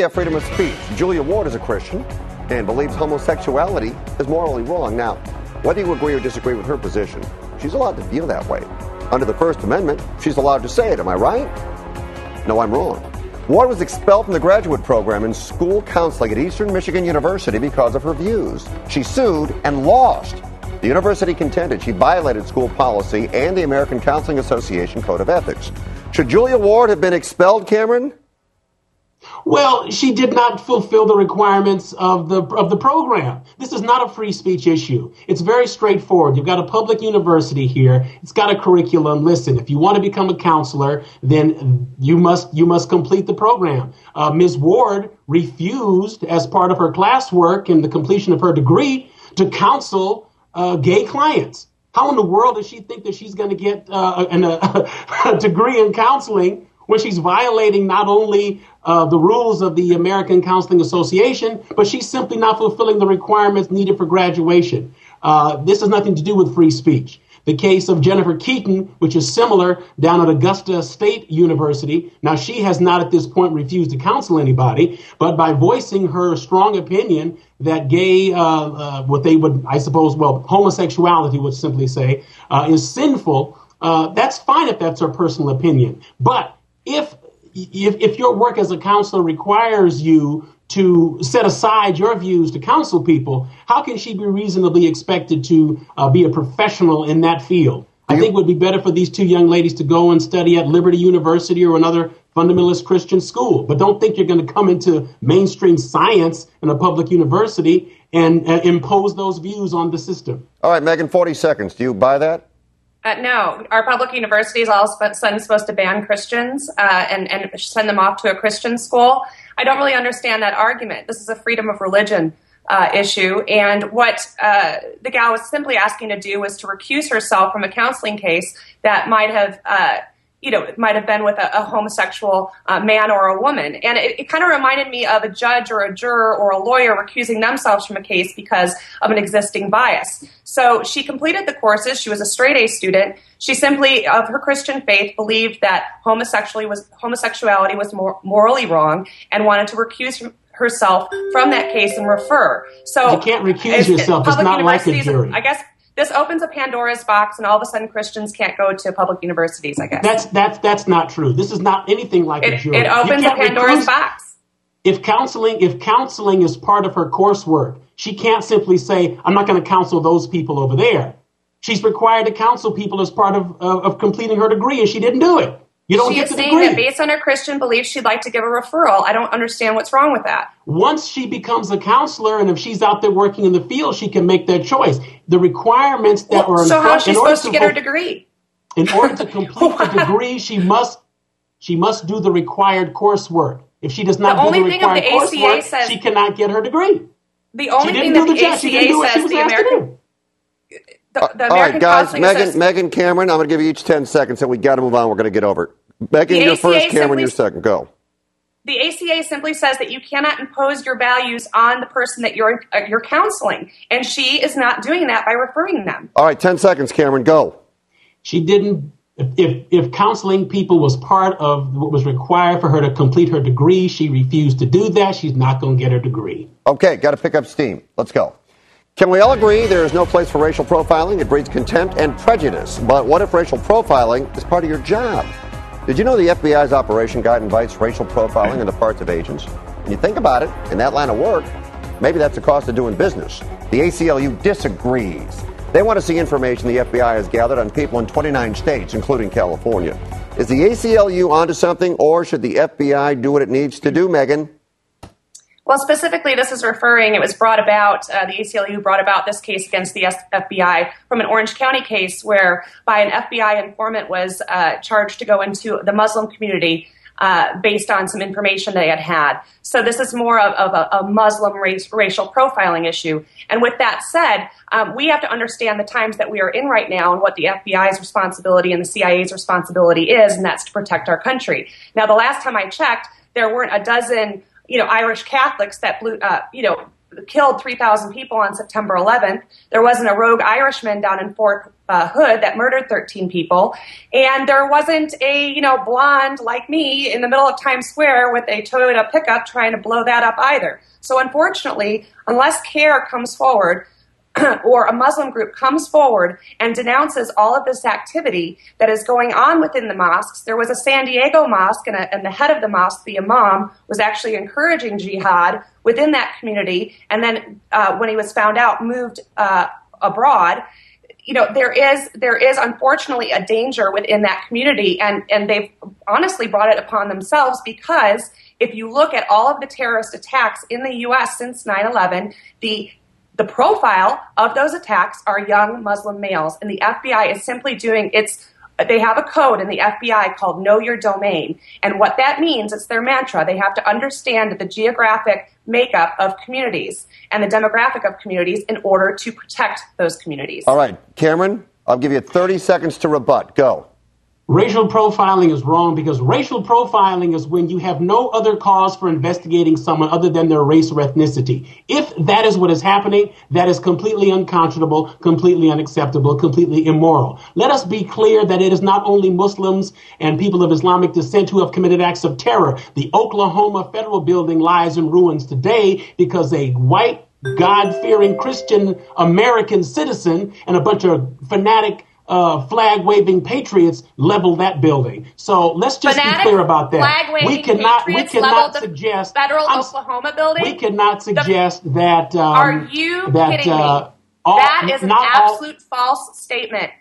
have freedom of speech. Julia Ward is a Christian and believes homosexuality is morally wrong. Now, whether you agree or disagree with her position, she's allowed to feel that way. Under the First Amendment, she's allowed to say it. Am I right? No, I'm wrong. Ward was expelled from the graduate program in school counseling at Eastern Michigan University because of her views. She sued and lost. The university contended she violated school policy and the American Counseling Association Code of Ethics. Should Julia Ward have been expelled, Cameron? Well, she did not fulfill the requirements of the program. This is not a free speech issue. It's very straightforward. You've got a public university here. It's got a curriculum. Listen, if you want to become a counselor, then you must complete the program. Ms. Ward refused, as part of her classwork and the completion of her degree, to counsel gay clients. How in the world does she think that she's going to get a degree in counseling when she's violating not only the rules of the American Counseling Association, but she's simply not fulfilling the requirements needed for graduation? This has nothing to do with free speech. The case of Jennifer Keaton, which is similar, down at Augusta State University. Now, she has not at this point refused to counsel anybody, but by voicing her strong opinion that gay, what they would, I suppose, well, homosexuality would simply say, is sinful, that's fine if that's her personal opinion. But if your work as a counselor requires you to set aside your views to counsel people, how can she be reasonably expected to be a professional in that field? I think it would be better for these two young ladies to go and study at Liberty University or another fundamentalist Christian school. But don't think you're going to come into mainstream science in a public university and impose those views on the system. All right, Megan, 40 seconds. Do you buy that? No, our public universities all of a sudden supposed to ban Christians and send them off to a Christian school. I don't really understand that argument. This is a freedom of religion issue, and what the gal was simply asking to do was to recuse herself from a counseling case that might have been with a homosexual man or a woman. And it kind of reminded me of a judge or a juror or a lawyer recusing themselves from a case because of an existing bias. So she completed the courses. She was a straight A student. She simply, of her Christian faith, believed that homosexuality was morally wrong and wanted to recuse herself from that case and refer. So you can't recuse yourself. It's not like a jury. I guess this opens a Pandora's box, and all of a sudden Christians can't go to public universities, I guess. That's not true. This is not anything like a jury. It opens a Pandora's box. If counseling is part of her coursework, she can't simply say, I'm not going to counsel those people over there. She's required to counsel people as part of completing her degree, and she didn't do it. You don't get the degree. She is saying that based on her Christian beliefs, she'd like to give a referral. I don't understand what's wrong with that. Once she becomes a counselor, and if she's out there working in the field, she can make that choice. The requirements that are so how is she supposed to get her degree? In order to complete the degree, she must do the required coursework. If she does not do the required coursework, she cannot get her degree. The only thing that the ACA says the American... All right, guys, Megan, Cameron, I'm going to give you each 10 seconds, and we got to move on. We're going to get over it. Megan, you're first, Cameron, you're second. Go. The ACA simply says that you cannot impose your values on the person that you're counseling, and she is not doing that by referring them. All right, 10 seconds, Cameron, go. She didn't. If counseling people was part of what was required for her to complete her degree, she refused to do that. She's not going to get her degree. Okay, got to pick up steam. Let's go. Can we all agree there is no place for racial profiling? It breeds contempt and prejudice. But what if racial profiling is part of your job? Did you know the FBI's Operation Guide invites racial profiling into parts of agents? When you think about it, in that line of work, maybe that's the cost of doing business. The ACLU disagrees. They want to see information the FBI has gathered on people in 29 states, including California. Is the ACLU onto something, or should the FBI do what it needs to do, Megan? Well, specifically, this is referring, it was brought about, the ACLU brought about this case against the FBI from an Orange County case where by an FBI informant was charged to go into the Muslim community based on some information they had. So this is more of a Muslim racial profiling issue. And with that said, we have to understand the times that we are in right now and what the FBI's responsibility and the CIA's responsibility is, and that's to protect our country. Now, the last time I checked, there weren't a dozen Irish Catholics that killed 3,000 people on September 11th. There wasn't a rogue Irishman down in Fort Hood that murdered 13 people. And there wasn't a, blonde like me in the middle of Times Square with a Toyota pickup trying to blow that up either. So unfortunately, unless CARE comes forward, or a Muslim group comes forward and denounces all of this activity that is going on within the mosques. There was a San Diego mosque, and the head of the mosque, the imam, was actually encouraging jihad within that community, and then when he was found out, moved abroad. There is unfortunately a danger within that community, and they've honestly brought it upon themselves, because if you look at all of the terrorist attacks in the U.S. since 9/11, the profile of those attacks are young Muslim males, and the FBI is simply they have a code in the FBI called Know Your Domain, and what that means, it's their mantra. They have to understand the geographic makeup of communities and the demographic of communities in order to protect those communities. All right, Cameron, I'll give you 30 seconds to rebut. Go. Racial profiling is wrong, because racial profiling is when you have no other cause for investigating someone other than their race or ethnicity. If that is what is happening, that is completely unconscionable, completely unacceptable, completely immoral. Let us be clear that it is not only Muslims and people of Islamic descent who have committed acts of terror. The Oklahoma Federal Building lies in ruins today because a white, God-fearing Christian American citizen and a bunch of fanatic flag-waving patriots leveled that building. So let's just be clear about that. We cannot suggest Oklahoma building. We cannot suggest that. Are you kidding me? That is an absolute false statement.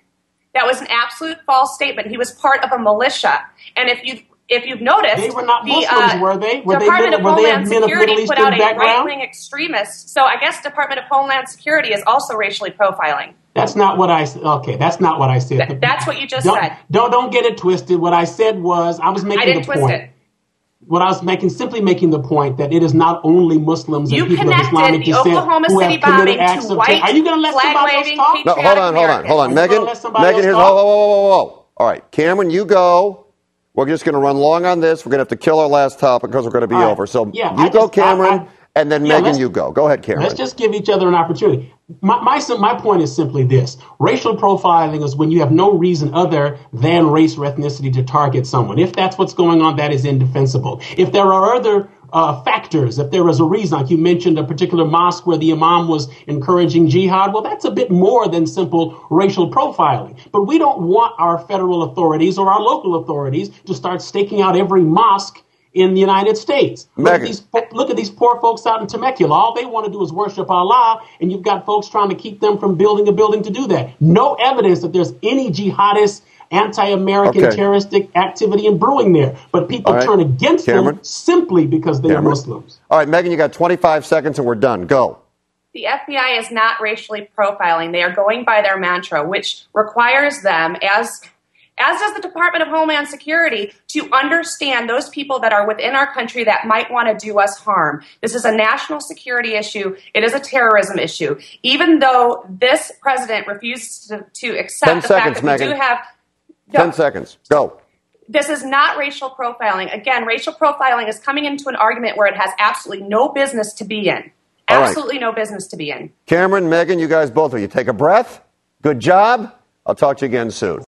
That was an absolute false statement. He was part of a militia, and if you've noticed, they were not Muslims, were they? Department of Homeland Security put out a background? right-wing extremist. So I guess Department of Homeland Security is also racially profiling. That's not what I said. Okay, that's not what I said. That's what you just said. Don't get it twisted. What I said was I was making the point. What I was simply making the point that it is not only Muslims and people of Islamic descent who have committed acts of terror. Are you going to let somebody else talk? No, hold on. Megan, here's whoa. All right, Cameron, you go. We're just going to run long on this. We're going to have to kill our last topic because we're going to be over. So you go, Cameron, and then Megan, you go. Go ahead, Cameron. Let's just give each other an opportunity. My point is simply this. Racial profiling is when you have no reason other than race or ethnicity to target someone. If that's what's going on, that is indefensible. If there are other factors, if there is a reason, like you mentioned a particular mosque where the imam was encouraging jihad, well, that's a bit more than simple racial profiling. But we don't want our federal authorities or our local authorities to start staking out every mosque in the United States. Look at these poor folks out in Temecula. All they want to do is worship Allah, and you've got folks trying to keep them from building a building to do that. No evidence that there's any jihadist, anti-American terroristic activity in brewing there. But people turn against them simply because they are Muslims. All right, Megan, you got 25 seconds and we're done. Go. The FBI is not racially profiling. They are going by their mantra, which requires them, as does the Department of Homeland Security, to understand those people that are within our country that might want to do us harm. This is a national security issue. It is a terrorism issue. Even though this president refuses to accept the fact that we do have... 10 seconds. Go. This is not racial profiling. Again, racial profiling is coming into an argument where it has absolutely no business to be in. Absolutely no business to be in. Cameron, Megan, you guys both of you take a breath. Good job. I'll talk to you again soon.